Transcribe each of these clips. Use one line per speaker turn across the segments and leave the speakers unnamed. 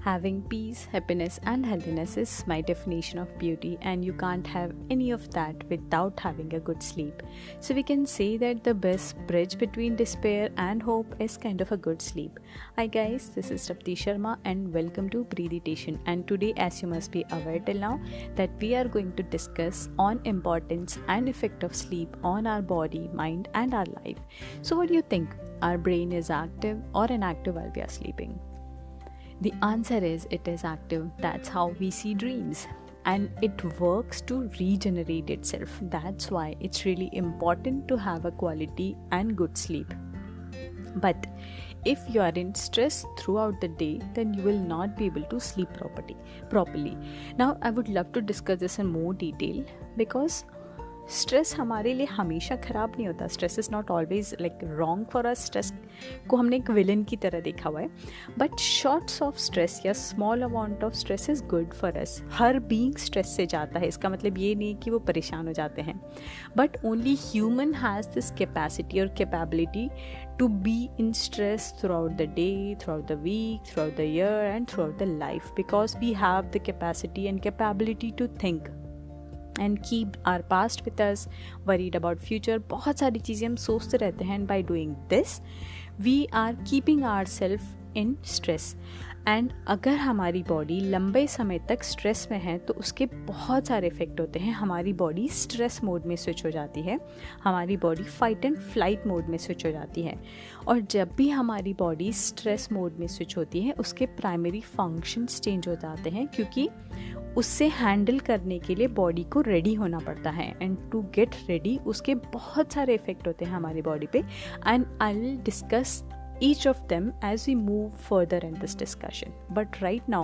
Having peace, happiness, and healthiness is my definition of beauty, and you can't have any of that without having a good sleep. So, we can say that the best bridge between despair and hope is kind of a good sleep. Hi, guys, this is Rapti Sharma, and welcome to Breathitation. And today, as you must be aware till now, that we are going to discuss on importance and effect of sleep on our body, mind, and our life. So, what do you think? Our brain is active or inactive while we are sleeping? The answer is it is active. That's how we see dreams. And it works to regenerate itself. That's why it's really important to have a quality and good sleep. But if you are in stress throughout the day, then you will not be able to sleep properly. Now, I would love to discuss this in more detail because stress हमारे लिए हमेशा ख़राब नहीं होता. Stress is not always like wrong for us. Stress को हमने एक villain की तरह देखा हुआ है, बट शॉर्ट्स ऑफ स्ट्रेस या small amount of stress is good for us. Her being stress से जाता है, इसका मतलब ये नहीं कि वो परेशान हो जाते हैं, but only human has this capacity और capability to be in stress throughout the day, throughout the week, throughout the year and throughout the life, because we have the capacity and capability to think and keep our past with us, worried about future. बहुत सारी चीज़ें हम सोचते रहते हैं, and by doing this we are keeping ourselves in stress. And अगर हमारी body लंबे समय तक स्ट्रेस में है तो उसके बहुत सारे इफ़ेक्ट होते हैं. हमारी बॉडी स्ट्रेस मोड में स्विच हो जाती है, हमारी body fight and flight mode में स्विच हो जाती है. और जब भी हमारी बॉडी स्ट्रेस मोड में स्विच होती है उसके प्राइमरी फंक्शंस चेंज हो जाते हैं, क्योंकि उससे हैंडल करने के लिए बॉडी को रेडी होना पड़ता है. एंड टू गेट रेडी उसके बहुत सारे इफ़ेक्ट होते हैं हमारी बॉडी पे, and I will discuss each of them as we move further in this discussion. But right now,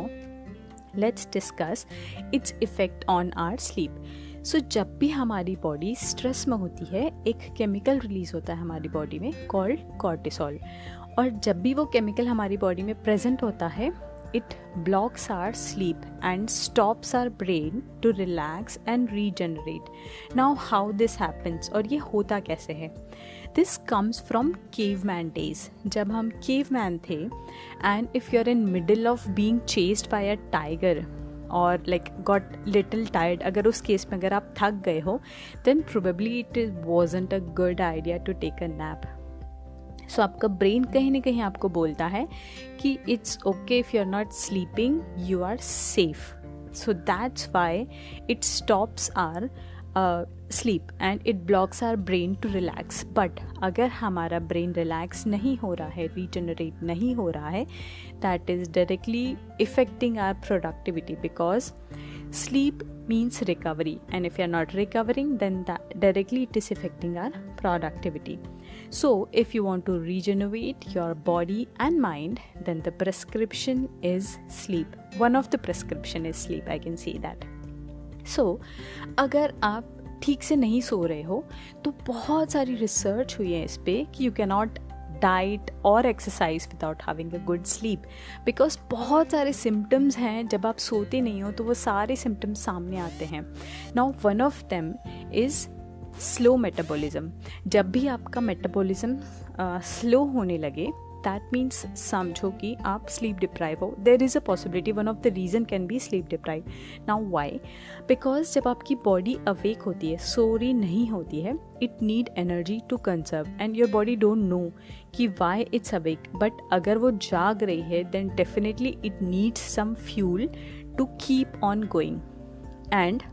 let's discuss its effect on our sleep. So, जब भी हमारी बॉडी स्ट्रेस में होती है, एक केमिकल रिलीज होता है हमारी बॉडी में कॉल्ड कॉर्टिसोल. और जब भी वो केमिकल हमारी बॉडी में प्रेजेंट होता है, it blocks our sleep and stops our brain to relax and regenerate. Now, how this happens और ये होता कैसे है? This comes from caveman days. जब हम caveman थे, and if you're in middle of being chased by a tiger or like got little tired, अगर उस केस में अगर आप थक गए हो, then probably it wasn't a good idea to take a nap. सो आपका ब्रेन कहीं ना कहीं आपको बोलता है कि it's okay if you are not sleeping, you are safe. So that's why it stops our sleep and it blocks our brain to relax. But अगर हमारा ब्रेन रिलैक्स नहीं हो रहा है, रीजनरेट नहीं हो रहा है, that is directly affecting our productivity, because sleep means recovery, and if you are not recovering, then that directly it is affecting our productivity. So if you want to regenerate your body and mind, then the prescription is sleep. One of the prescription is sleep, I can say that. So अगर आप ठीक से नहीं सो रहे हो तो बहुत सारी रिसर्च हुई है इस पे कि you cannot डाइट और exercise without having a good sleep, because बहुत सारे सिम्टम्स हैं. जब आप सोते नहीं हो तो वो सारे सिम्टम्स सामने आते हैं. Now one of them is slow metabolism. जब भी आपका मेटाबॉलिज्म स्लो होने लगे, दैट मीन्स समझो कि आप स्लीप डिप्राइव हो. There is a possibility, one of the reason can be sleep deprive. Now why? Because जब आपकी बॉडी अवेक होती है, सो रही नहीं होती है, it need energy to conserve, and your body don't know कि वाई इट्स अवेक. बट अगर वो जाग रही है, then definitely it needs some fuel to keep on going. And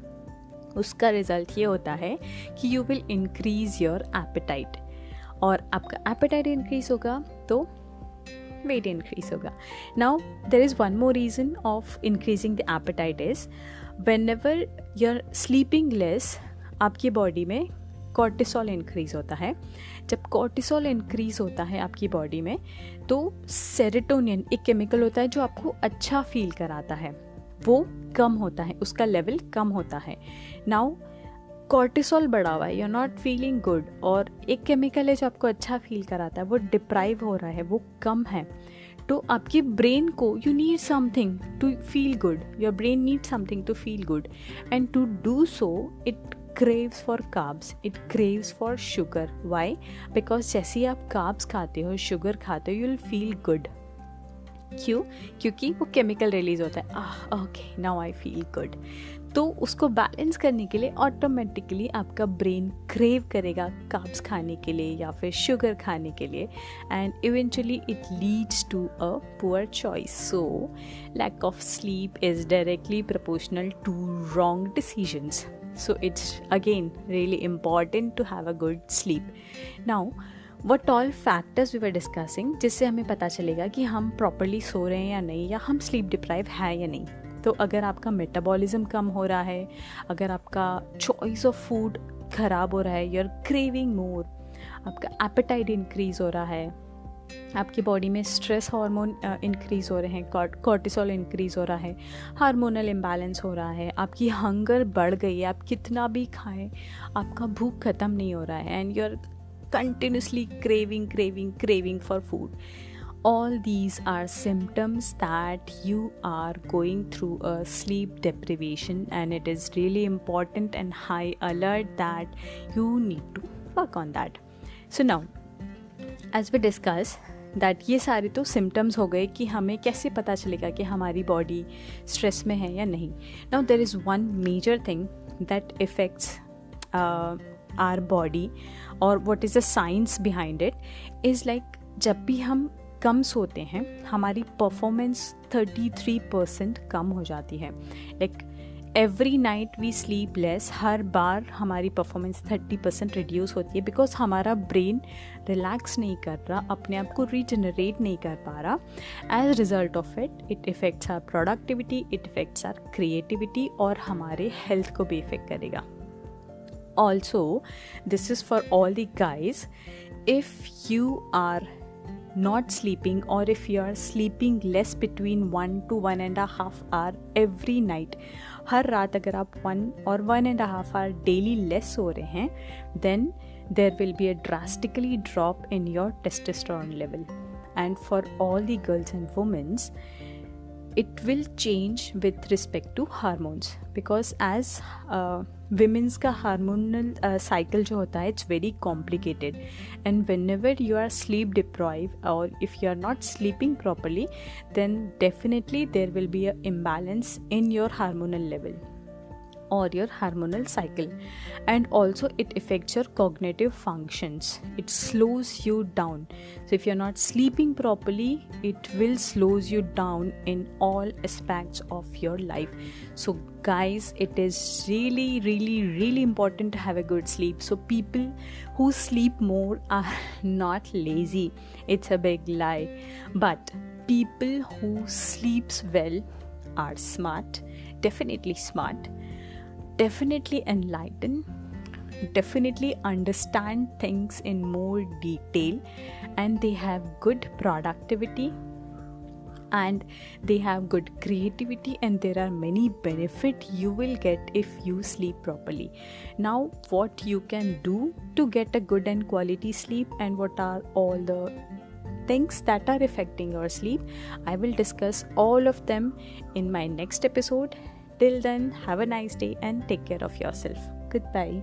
उसका रिजल्ट ये होता है कि you will increase your appetite, और आपका एपेटाइट इंक्रीज होगा तो वेट इंक्रीज होगा. Now there is one more reason of increasing the appetite is whenever you are sleeping less, आपकी बॉडी में कॉर्टिसोल इंक्रीज होता है. जब कॉर्टिसोल इंक्रीज होता है आपकी बॉडी में, तो सेरोटोनिन एक केमिकल होता है जो आपको अच्छा फील कराता है, वो कम होता है, उसका लेवल कम होता है. नाउ कॉर्टिसोल बढ़ा हुआ है, you are not feeling good, और एक केमिकल है जो आपको अच्छा फील कराता है, वो डिप्राइव हो रहा है, वो कम है. तो आपके ब्रेन को you need something to feel good, your brain need something to feel good, and to do so it craves for carbs, it craves for sugar. Why? Because जैसे ही आप carbs खाते हो, sugar खाते हो, you'll feel good. क्यों? क्योंकि वो chemical release होता है, okay now I feel good. तो उसको बैलेंस करने के लिए ऑटोमेटिकली आपका ब्रेन क्रेव करेगा कार्ब्स खाने के लिए या फिर शुगर खाने के लिए, and eventually it leads to a poor choice. So lack of sleep is directly proportional to wrong decisions. So it's again really important to have a good sleep. Now, what all factors we were discussing जिससे हमें पता चलेगा कि हम properly सो रहे हैं या नहीं, या हम sleep deprived है या नहीं. तो अगर आपका मेटाबॉलिज्म कम हो रहा है, अगर आपका चॉइस ऑफ फूड ख़राब हो रहा है, you're craving more, आपका एपेटाइट इंक्रीज़ हो रहा है, आपकी बॉडी में स्ट्रेस हार्मोन इंक्रीज़ हो रहे हैं, कॉर्टिसोल इंक्रीज़ हो रहा है, हार्मोनल इम्बैलेंस हो रहा है, आपकी हंगर बढ़ गई है, आप कितना भी खाएं आपका भूख ख़त्म नहीं हो रहा है, and you are continuously craving for food. All these are symptoms that you are going through a sleep deprivation, and it is really important and high alert that you need to work on that. So now, as we discuss that ये सारे तो symptoms हो गए कि हमें कैसे पता चलेगा कि हमारी बॉडी स्ट्रेस में है या नहीं. Now there is one major thing that affects our body, or what is the science behind it is like जब भी हम कम सोते हैं हमारी परफॉर्मेंस 33% कम हो जाती है. Like every night we sleep less, हर बार हमारी परफॉर्मेंस 30% रिड्यूस होती है, बिकॉज हमारा ब्रेन रिलैक्स नहीं कर रहा, अपने आप को रीजनरेट नहीं कर पा रहा. As result of it affects our productivity, it affects our creativity, और हमारे हेल्थ को भी इफ़ेक्ट करेगा. Also this is for all the guys, if you are not sleeping, or if you are sleeping less between 1 to 1.5 hour every night, हर रात अगर आप 1 or 1.5 hour daily less सो रहे हैं, then there will be a drastically drop in your testosterone level. And for all the girls and women, it will change with respect to hormones, because as women's का hormonal cycle जो होता है, it's very complicated, and whenever you are sleep deprived, or if you are not sleeping properly, then definitely there will be an imbalance in your hormonal level or your hormonal cycle. And also it affects your cognitive functions, it slows you down. So if you're not sleeping properly, it will slows you down in all aspects of your life. So guys, it is really important to have a good sleep. So people who sleep more are not lazy, it's a big lie. But people who sleeps well are smart, definitely smart, definitely enlightened, definitely understand things in more detail, and they have good productivity, and they have good creativity, and there are many benefits you will get if you sleep properly. Now, what you can do to get a good and quality sleep, and what are all the things that are affecting your sleep, I will discuss all of them in my next episode. Till then, have a nice day and take care of yourself. Goodbye.